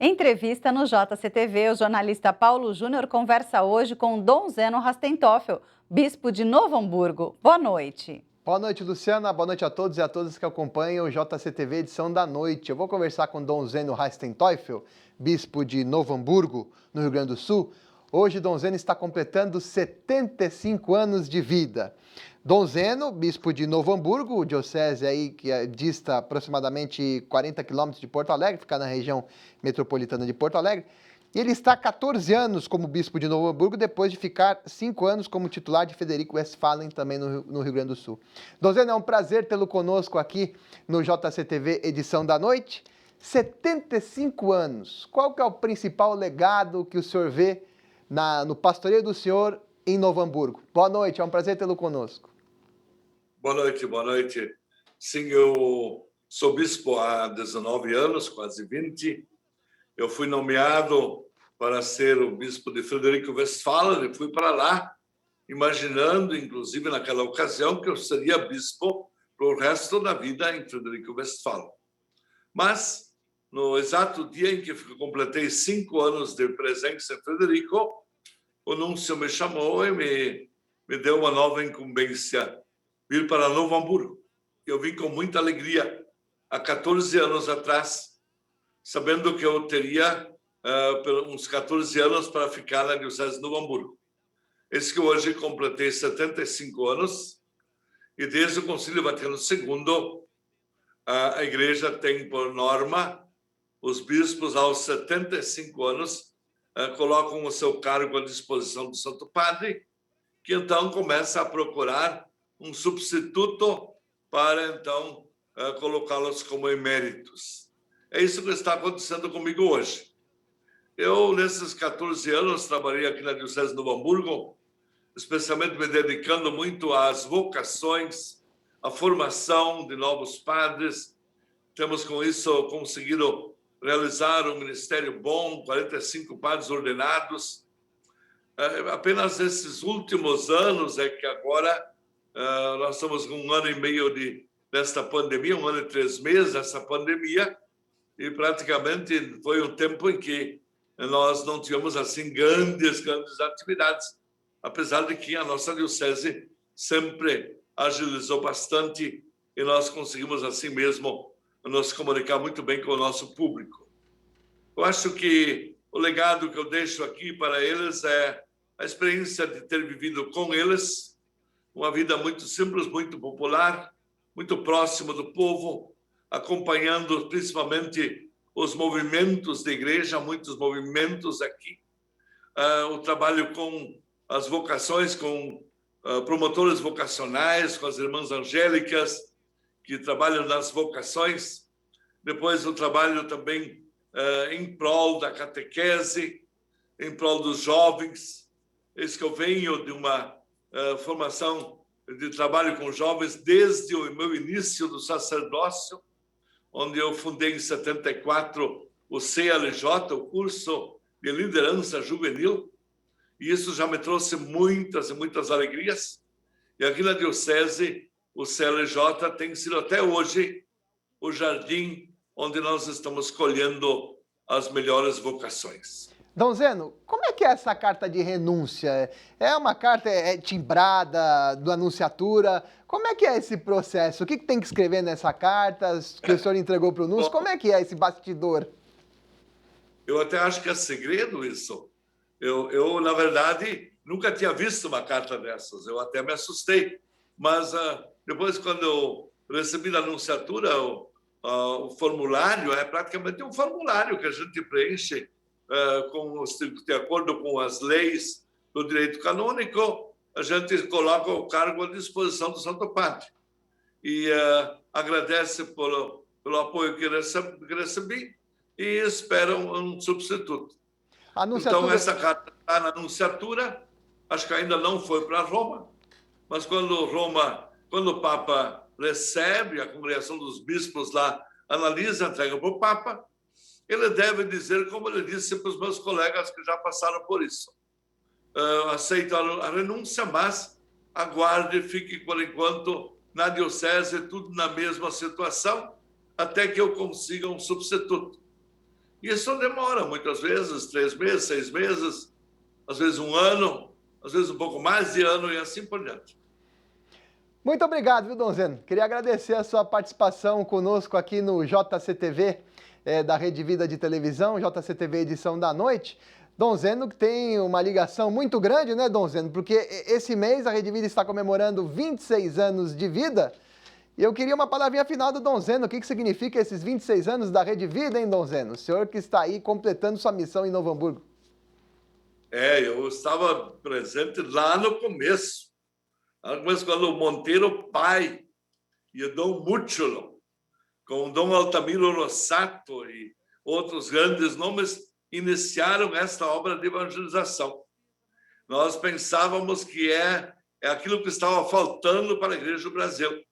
Entrevista no JCTV, o jornalista Paulo Júnior conversa hoje com Dom Zeno Rastentoffel, bispo de Novo Hamburgo. Boa noite. Boa noite, Luciana. Boa noite a todos e a todas que acompanham o JCTV edição da noite. Eu vou conversar com Dom Zeno Rastentoffel, bispo de Novo Hamburgo, no Rio Grande do Sul. Hoje, Dom Zeno está completando 75 anos de vida. Dom Zeno, bispo de Novo Hamburgo, diocese aí que dista aproximadamente 40 quilômetros de Porto Alegre, fica na região metropolitana de Porto Alegre. E ele está há 14 anos como bispo de Novo Hamburgo, depois de ficar 5 anos como titular de Frederico Westphalen, também no Rio Grande do Sul. Dom Zeno, é um prazer tê-lo conosco aqui no JCTV edição da noite. 75 anos. Qual que é o principal legado que o senhor vê no pastoreio do senhor em Novo Hamburgo? Boa noite, é um prazer tê-lo conosco. Boa noite, boa noite. Sim, eu sou bispo há 19 anos, quase 20. Eu fui nomeado para ser o bispo de Frederico Westphalen e fui para lá, imaginando, inclusive naquela ocasião, que eu seria bispo para o resto da vida em Frederico Westphalen. Mas, no exato dia em que eu completei 5 anos de presença em Frederico, o núncio me chamou e me deu uma nova incumbência, vir para Novo Hamburgo. Eu vim com muita alegria, há 14 anos atrás, sabendo que eu teria uns 14 anos para ficar na Diocese de Novo Hamburgo. Eis que hoje completei 75 anos e desde o Concílio Vaticano II, a Igreja tem por norma os bispos aos 75 anos colocam o seu cargo à disposição do Santo Padre, que então começa a procurar um substituto para então colocá-los como eméritos. É isso que está acontecendo comigo hoje. Eu, nesses 14 anos, trabalhei aqui na Diocese de Novo Hamburgo, especialmente me dedicando muito às vocações, à formação de novos padres. Temos, com isso, conseguido realizar um ministério bom, 45 padres ordenados. Apenas esses últimos anos é que agora nós estamos com 1 ano e meio desta pandemia, 1 ano e 3 meses dessa pandemia, e praticamente foi um tempo em que nós não tivemos assim grandes atividades, apesar de que a nossa diocese sempre agilizou bastante e nós conseguimos assim mesmo nos comunicar muito bem com o nosso público. Eu acho que o legado que eu deixo aqui para eles é a experiência de ter vivido com eles uma vida muito simples, muito popular, muito próximo do povo, acompanhando principalmente os movimentos da igreja, muitos movimentos aqui, o trabalho com as vocações, com promotores vocacionais, com as irmãs angélicas, que trabalham nas vocações, depois o trabalho também em prol da catequese, em prol dos jovens. Eis que eu venho de uma formação de trabalho com jovens desde o meu início do sacerdócio, onde eu fundei em 74 o CLJ, o curso de liderança juvenil, e isso já me trouxe muitas e muitas alegrias. E aqui na Diocese, o CLJ tem sido até hoje o jardim onde nós estamos colhendo as melhores vocações. Dom Zeno, como é que é essa carta de renúncia? É uma carta timbrada, do Anunciatura? Como é que é esse processo? O que tem que escrever nessa carta que o senhor entregou para o núncio? Como é que é esse bastidor? Eu até acho que é segredo isso. Eu na verdade, nunca tinha visto uma carta dessas. Eu até me assustei. Mas depois, quando eu recebi da Anunciatura, o formulário é praticamente um formulário que a gente preenche de acordo com as leis do direito canônico, a gente coloca o cargo à disposição do Santo Padre. E agradece pelo apoio que recebi e espera um substituto. Então, essa carta está na Anunciatura, acho que ainda não foi para Roma, mas quando o Papa recebe, a congregação dos bispos lá analisa, entrega para o Papa, ele deve dizer, como ele disse para os meus colegas que já passaram por isso. Aceito a renúncia, mas aguarde, fique por enquanto na diocese, tudo na mesma situação, até que eu consiga um substituto. Isso demora, muitas vezes, 3 meses, 6 meses, às vezes 1 ano, às vezes um pouco mais de ano e assim por diante. Muito obrigado, viu, Dom Zeno? Queria agradecer a sua participação conosco aqui no JCTV da Rede Vida de Televisão, JCTV Edição da Noite. Dom Zeno que tem uma ligação muito grande, né, Dom Zeno? Porque esse mês a Rede Vida está comemorando 26 anos de vida. E eu queria uma palavrinha final do Dom Zeno. O que significa esses 26 anos da Rede Vida, hein, Dom Zeno? O senhor que está aí completando sua missão em Novo Hamburgo. Eu estava presente lá no começo. Quando o Monteiro pai e o Dom Mútulo, com o Dom Altamiro Rossato e outros grandes nomes, iniciaram esta obra de evangelização. Nós pensávamos que é aquilo que estava faltando para a Igreja do Brasil.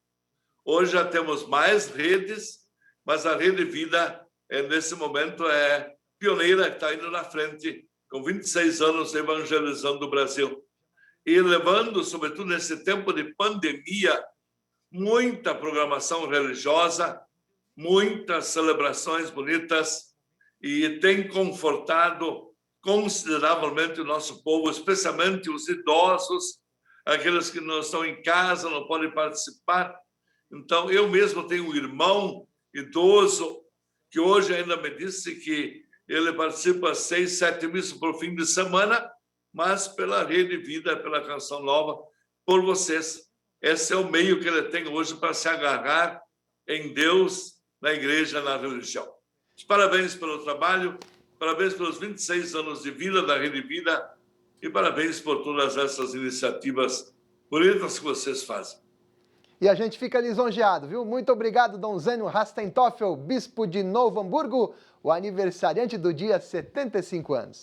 Hoje já temos mais redes, mas a Rede Vida, nesse momento, é pioneira, está indo na frente, com 26 anos evangelizando o Brasil. E levando, sobretudo nesse tempo de pandemia, muita programação religiosa, muitas celebrações bonitas, e tem confortado consideravelmente o nosso povo, especialmente os idosos, aqueles que não estão em casa, não podem participar. Então, eu mesmo tenho um irmão idoso que hoje ainda me disse que ele participa 6, 7 missas por fim de semana, mas pela Rede Vida, pela Canção Nova, por vocês. Esse é o meio que ele tem hoje para se agarrar em Deus, na igreja, na religião. Parabéns pelo trabalho, parabéns pelos 26 anos de vida da Rede Vida e parabéns por todas essas iniciativas bonitas que vocês fazem. E a gente fica lisonjeado, viu? Muito obrigado, Dom Zeno Rastentoffel, bispo de Novo Hamburgo, o aniversariante do dia, 75 anos.